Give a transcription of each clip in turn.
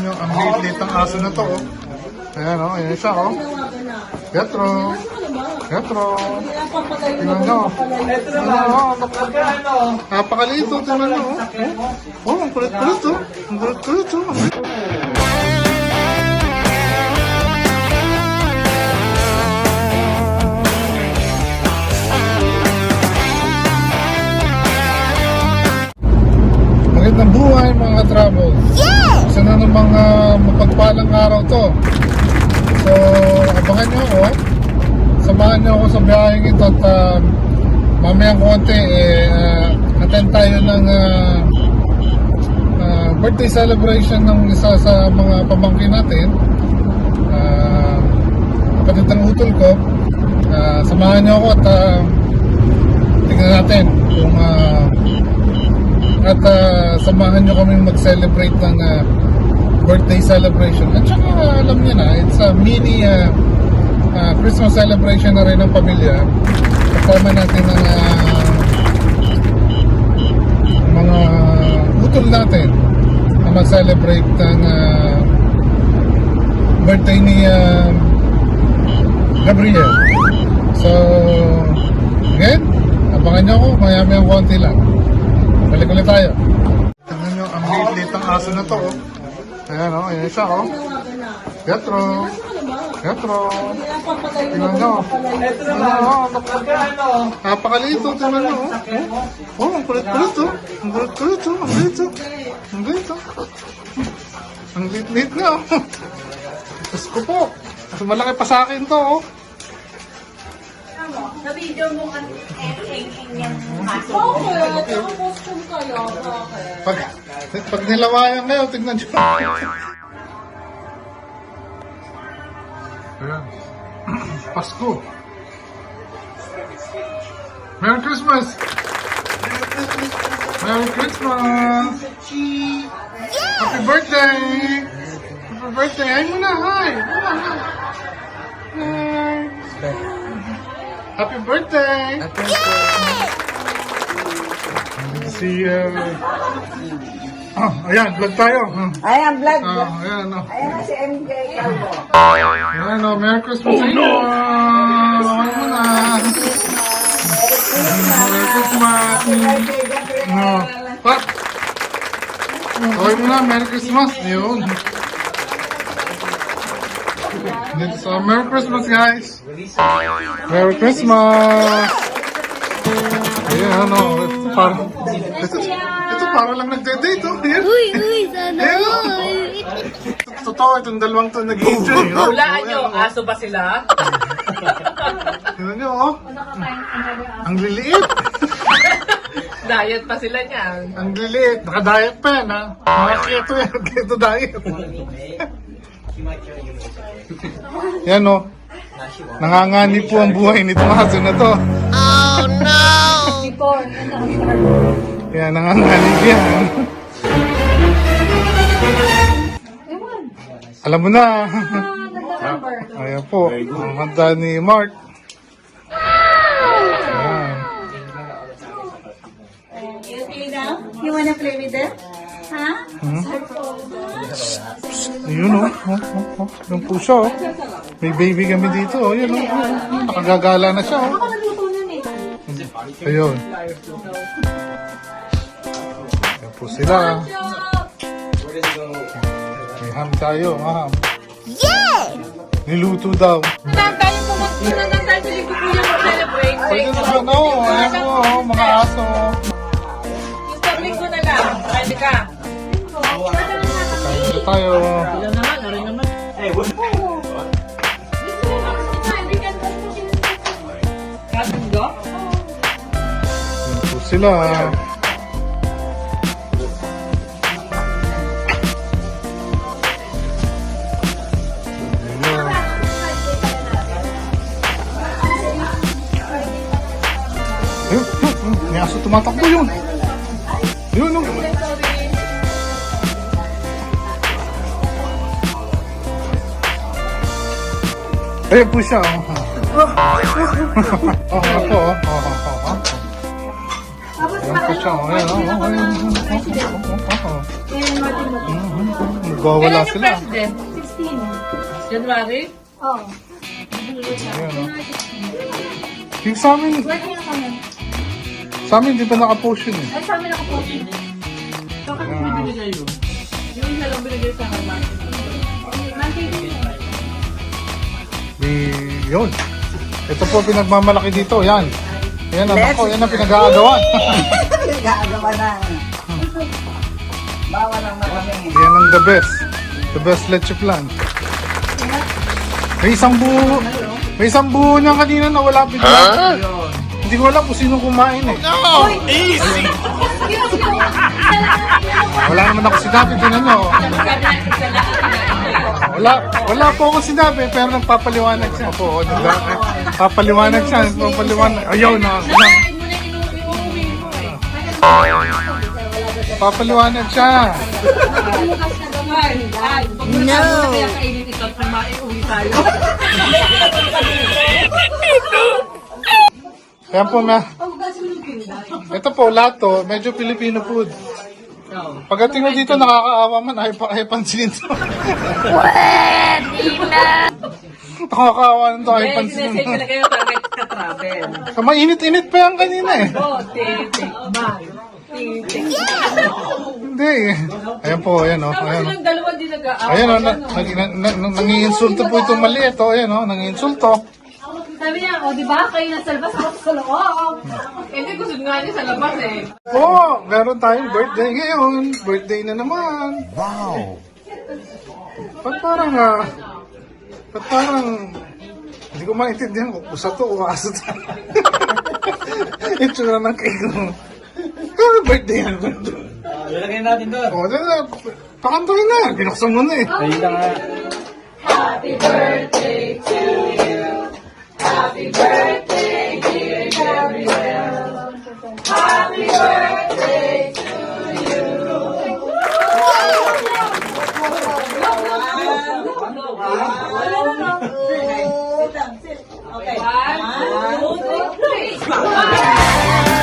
nyo, ang liit-liit ng aso na to, oh. Ayan, oh, ayan siya, oh. Petro. Petro. Tingnan nyo. Napakaliit, oh. Tingnan nyo, oh. Oh, ang kulit-kulit, oh. Ang kulit-kulit, oh. Magandang buhay mga travel. Isa na namang mapagpalang araw to. So, abangan nyo ako. Samahan nyo ako sa biyaheng ito at mamayang konti attend tayo ng birthday celebration ng isa sa mga pamangkin natin. Kapatid ng utol ko. Samahan nyo ako at tingnan natin kung at samahan nyo kami mag-celebrate ng birthday celebration. At saka alam nyo na, it's a mini Christmas celebration na rin ng pamilya. Kasama natin ang mga utol natin na mag-celebrate ng birthday ni Gabriel. So, again, abangan nyo ako, maya-mayang konti lang. Balik ulit tayo. Tingnan nyo, ang liit-liit ng aso na to, oh. Ayan, oh, ayan siya, oh. Petro. Petro. Tingnan nyo. Napakaliit, oh. Tingnan nyo, oh. Oh, ang kulit-kulit, oh. Ang kulit-kulit, oh. Ang liit, oh. Ang liit, oh. Ang liit-liit na, oh. Diyos ko po. Mas malaki pa sa akin to, oh. Sa video mo ang yung maso. Bakit? Ako costume kayo. Bakit? Pag nilawayan kayo, tignan nyo. Ayan. Pasko. Merry Christmas! Merry Christmas! Happy birthday! Happy birthday! Ay mo na! Hi! Hi! Happy birthday! Happy birthday! Si, ayan, vlog tayo. Ayan, vlog. Ayan, Ayan na si MJ Kalbo. Ayan, Merry Christmas sa inyo! Ay mo na! Merry Christmas! Pat! Okay mo na, Merry Christmas! Ayun. So, Merry Christmas, guys! Merry Christmas! Ayan, ano, ito parang lang nagde-date, oh. Ayan. Uy, sana Ayan, oh. all. Totoo, itong dalawang to nag-enjoy. Hulaan nyo, aso ba sila? Tignan nyo, oh. Ang liliit. Diet pa sila niyan. Ang liliit. Naka-diet pa yan, ha? Mga keto yan. Keto diet. Yan, oh. Nangangani po ang buhay nitong aso na to. Oh no! Yan, nangangani yan. Alam mo na. Ayan po. Ang handa ni Mark. Ayan. You okay now? You wanna play with them? Ha? Ayun, oh. Yung puso, oh. May baby kami dito, oh. Ayun, oh. Nakagagala na siya, oh. Ako nagluto nun eh. Ayun. Ayan po sila. May ham tayo, ham. Yeah! Niluto daw. Tayo pumunta na tayo sa likod ko yung celebrate. Pwede naman, oh. Ayan po, oh. Mga aso. Yung public ko na lang. Pwede ka. Dito tayo. Ilan naman, narin naman. Cousin go? Ayan po sila. Ayun, may aso tumatakbo yun. Yun, oh. Ayun po siya, oh. Oh, ako, oh. Ayun po siya, oh. Ayun, oh. Ayun, oh. Nagwawala Kailan yung sila. president? 16. January? Oh. Ayan, no? Yung sa amin, Working na kami. sa amin, di ba nakapost yun eh? Ay, sa amin nakapost. Bakit may binigay yun? Yung isa lang binigay sa akin. Yun. Ito po pinagmamalaki dito. Yan. Yan ang ako. Yan ang pinag-aagawan. Gagawa na. Bawal lang na kami. Yan ang the best. The best leche plan. May isang buo. May isang buo niya kanina na wala bigla. Hindi ko alam kung sino kumain eh. No! Easy! Wala naman ako sinabi. Tinan nyo. Wala po akong sinabi pero nagpapaliwanag siya. Opo, diba? Papaliwanag siya. Papaliwanag. Ayaw na. Papaliwanag siya. No! Kaya kainit ito at maiuwi tayo. Kaya po na. Ito po, lahat to, medyo Filipino food. Pagdating mo dito, nakakaawa man, ay pansinin to. Nakakaawa nun to, ay pansinin Sinesay to. talaga yung target ka-travel. So, mainit-init pa yan kanina eh. Oh, titik, bye. Titik. Hindi eh. Ayan po, ayan o. Tapos Ayan o. silang dalawa din nag-aawa. Ayan o, nangiinsulto po itong maliit o. Ayan o, nangiinsulto. Sabi niya, o, di ba? Kayo nasa labas, ako sa loob. Hindi, gusto nga niya sa labas eh. Oo, meron tayong birthday ngayon. Birthday na naman. Wow. Ba't parang, hindi ko maintindihan kung usa to o aso to. Itsura ng cake mo. Pero birthday yan. Lalagyan natin doon. O, pakantahin na. Binuksan mo na eh. Ayun na nga. Happy birthday, dear Gabriel. Happy birthday to you. Okay. 1, 2, 3.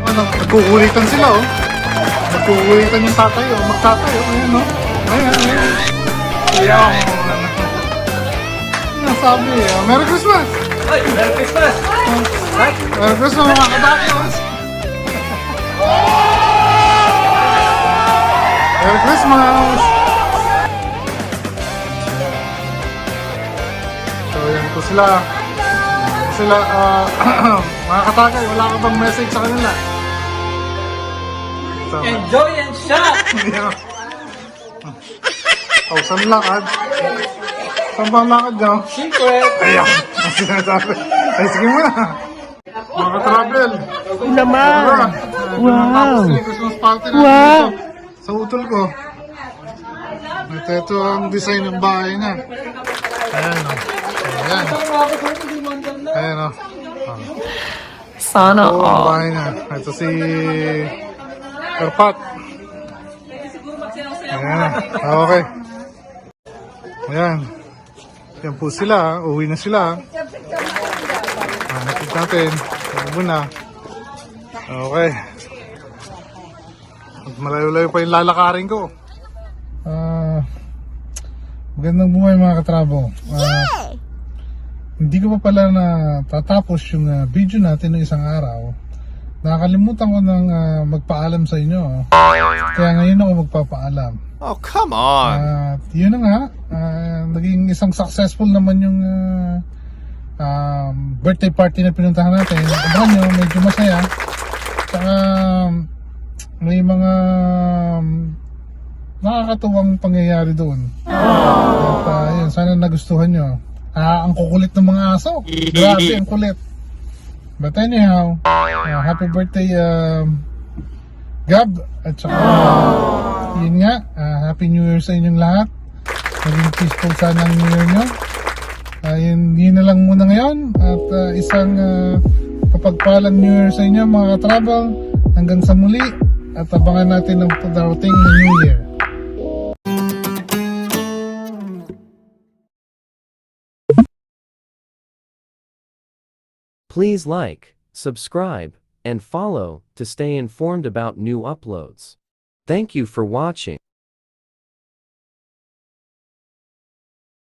Nagkukulitan sila oh. Nagkukulitan yung tatay oh. Magtatay oh. Ayan oh. Ayan, ayan. Ayan. Nasabi oh. Merry Christmas! Ay, Merry Christmas! Merry Christmas mga katakos! Merry Christmas! So yan po sila. Mga katakay, wala ka bang message sa kanila? So, Enjoy and shop! oh, saan lakad? Saan ba ang lakad nyo? Secret! Ayan, ang sinasabi. Ay, sige mo na. Mga ka-travel. Naman! Wow! Christmas party natin dito. Sa utol ko. Ito ang design ng bahay na. Ayan o. Ayan. Ayan o. Sana Ito ang bahay na. Ito si Erpat. Ayan. Okay. Ayan. Yan po sila. Uwi na sila. Nakit natin. Huwag muna. Okay. Malayo-layo pa yung lalakarin ko. Magandang buhay mga katrabo. Hindi ko pa pala na tatapos yung video natin ng isang araw. Nakakalimutan ko ng magpaalam sa inyo. Kaya ngayon ako magpapaalam. Oh, come on! At yun na nga, naging isang successful naman yung birthday party na pinuntahan natin. Abangan nyo, medyo masaya. Tsaka may mga nakakatuwang pangyayari doon. At yun, sana nagustuhan nyo. Ang kukulit ng mga aso. Grabe, ang kulit. But anyhow, happy birthday Gab. At saka yun nga, Happy New Year sa inyong lahat. Maging peaceful sana ang New Year nyo. Yun na lang muna ngayon. At isang kapagpalang New Year sa inyo mga ka-travel. Hanggang sa muli. At abangan natin ang darating na New Year. Please like, subscribe, and follow to stay informed about new uploads. Thank you for watching.